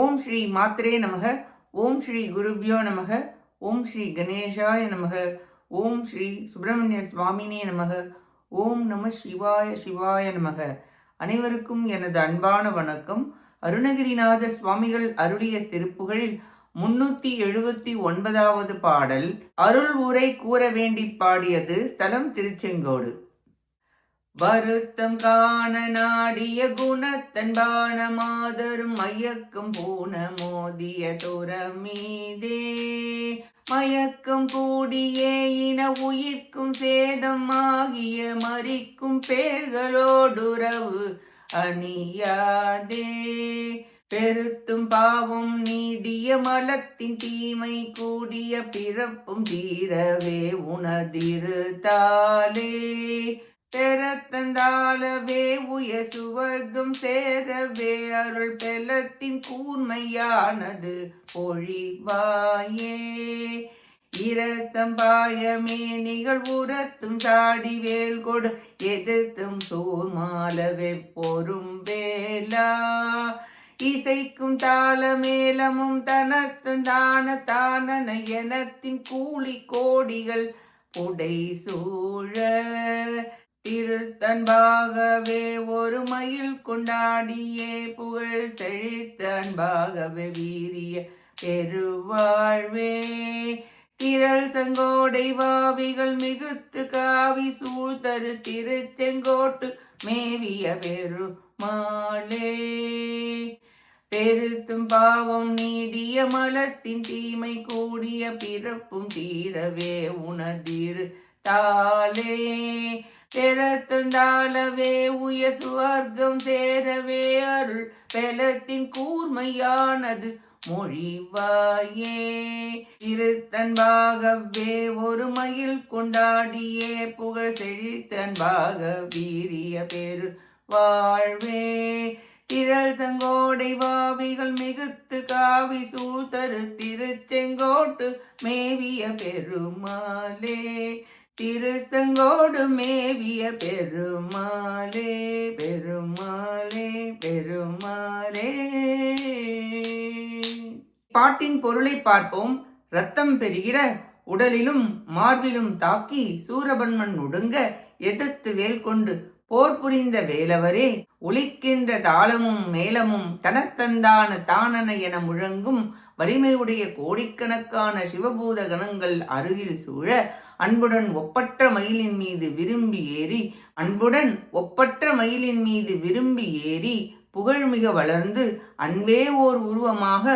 ஓம் ஸ்ரீ மாத்ரே நமக. ஓம் ஸ்ரீ குருப்யோ நமக. ஓம் ஸ்ரீ கணேஷாய நமக. ஓம் ஸ்ரீ சுப்பிரமணிய சுவாமினே நமக. ஓம் நம சிவாய சிவாய நமக. அனைவருக்கும் எனது அன்பான வணக்கம். அருணகிரிநாத சுவாமிகள் அருளிய திருப்புகழில் 379வது பாடல். அருள் உரை கூற வேண்டி பாடியது ஸ்தலம் திருச்செங்கோடு. வருத்தம் காண நாடிய குணத்தன் பானமாதரும் மயக்கம் பூன மோதிய துறமீதே மயக்கம் கூடியே இன உயிர்க்கும் சேதம் ஆகிய மறிக்கும் பேர்களோடுறவு அணியாதே பெருத்தும் பாவம் நீடிய மலத்தின் தீமை கூடிய பிறப்பும் தீரவே உணதிருத்தாலே பெறத்தந்தாளவே உய சுவர்க்கம் சேரவே அருள் பெலத்தின் கூர்மையானது பொழிவாயே இரத்தம்பாயமே நிகழ்வுரத்தும் சாடி வேல் கொடு எதிர்த்தும் சூர்மாலவே பொறும் வேலா இசைக்கும் தாள மேலமும் தனத்தந்தான தானன எனத்தின் கூலி கோடிகள் புடை சூழ திருத்தன்பாகவே ஒரு மயில் கொண்டாடியே புகழ் செழித்த அன்பாகவே வீரிய பெருவாழ்வே திரள் செங்கோடை வாவிகள் மிகுத்து காவி சூழ்தரு திருச்செங்கோட்டு மேவிய பெருமாளே பெருத்தும் பாவம் நீடிய மலத்தின் தீமை கூடிய பிறப்பும் தீரவே உணர்திரு தாளே பெறத்தந்தாளவே உய சுவர்க்கம் சேரவே அருள் பெலத்தின் கூர்மையானது மொழிவாயே திருத்தன்பாகவே ஒரு மயில் கொண்டாடியே புகழ் செழித்தன்பாக வீரிய பெரு வாழ்வே திரள் சங்கோடை வாவிகள் மிகுத்து காவி சூழ்தரு திருச்செங்கோட்டு மேவிய பெருமாளே திருச்செங்கோடு மேவிய பெருமாளே பெருமாளே பெருமாளே. பாட்டின் பொருளை பார்ப்போம். ரத்தம் பெருகிட உடலிலும் மார்பிலும் தாக்கி சூரபன்மன் ஒடுங்க எதிர்த்து வேல் கொண்டு போர் புரிந்த வேலவரே ஒலிக்கின்ற தாளமும் மேளமும் தனத்தந்தான தானன என முழங்கும் வலிமையுடைய கோடிக்கணக்கான சிவபூத கணங்கள் அருகில் சூழ அன்புடன் ஒப்பற்ற மயிலின் மீது விரும்பி ஏறி புகழ்மிக வளர்ந்து அன்பே ஓர் உருவமாக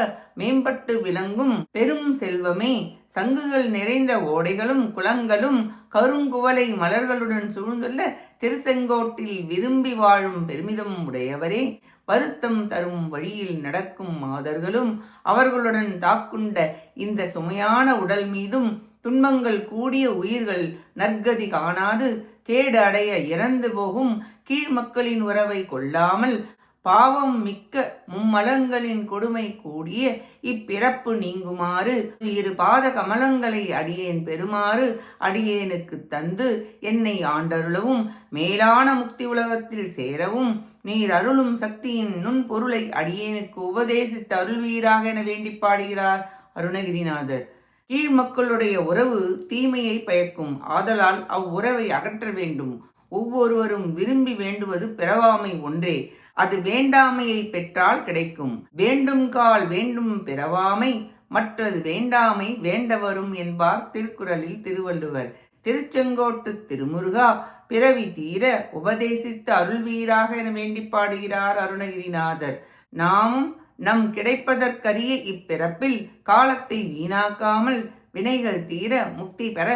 மேம்பட்டு விளங்கும் பெரும் செல்வமே சங்குகள் நிறைந்த ஓடைகளும் குளங்களும் கருங்குவளை மலர்களுடன் சூழ்ந்துள்ள திருச்செங்கோட்டில் விரும்பி வாழும் பெருமிதம் உடையவரே வருத்தம் தரும் வழியில் நடக்கும் மாதர்களும் அவர்களுடன் தாக்குண்ட இந்த சுமையான உடல் மீதும் துன்பங்கள் கூடிய உயிர்கள் நற்கதி காணாது கேடு அடைய இறந்து போகும் கீழ் மக்களின் உறவை கொள்ளாமல் பாவம் மிக்க மும்மலங்களின் கொடுமை கூடிய இப்பிறப்பு நீங்குமாறு இரு பாத கமலங்களை அடியேன் பெறுமாறு அடியேனுக்கு தந்து என்னை ஆண்டருளவும் மேலான முக்தி உலகத்தில் சேரவும் நீர் அருளும் சக்தியின் நுண்பொருளை அடியேனுக்கு உபதேசித்து அருள்வீராக என வேண்டி பாடுகிறார் அருணகிரிநாதர். கீழ் மக்களுடைய உறவு தீமையை பயக்கும். ஆதலால் அவ்வுறவை அகற்ற வேண்டும். ஒவ்வொருவரும் விரும்பி வேண்டுவது பிறவாமை ஒன்றே. அது வேண்டாமையை பெற்றால் கிடைக்கும். வேண்டும் கால் வேண்டும் பிறவாமை மற்றது வேண்டாமை வேண்டவரும் என்பார் திருக்குறளில் திருவள்ளுவர். திருச்செங்கோட்டு திருமுருகா பிறவி தீர உபதேசித்து அருள்வீராக என வேண்டி பாடுகிறார் அருணகிரிநாதர். நாமும் நம் கிடைப்பதற்கரிய இப்பிறப்பில் காலத்தை வீணாக்காமல் வினைகள் தீர முக்தி பெற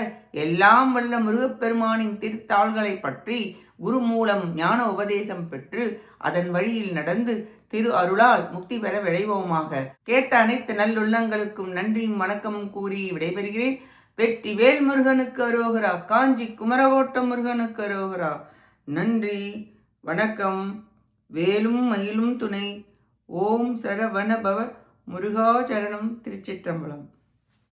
எல்லாம் வல்ல முருகப்பெருமானின் திருத்தாள்களை பற்றி குரு மூலம் ஞான உபதேசம் பெற்று அதன் வழியில் நடந்து திரு அருளால் முக்தி பெற விளைவோமாக. கேட்ட அனைத்து நல்லுள்ளங்களுக்கும் நன்றியும் வணக்கமும் கூறி விடைபெறுகிறேன். வெற்றி வேல் முருகனுக்கு அரோகரா. காஞ்சி குமரகோட்டம் முருகனுக்கு அரோகரா. நன்றி, வணக்கம். வேலும் மயிலும் துணை. ஓம் சரவண பவ முருகா சரணம். திருச்சிற்றம்பலம்.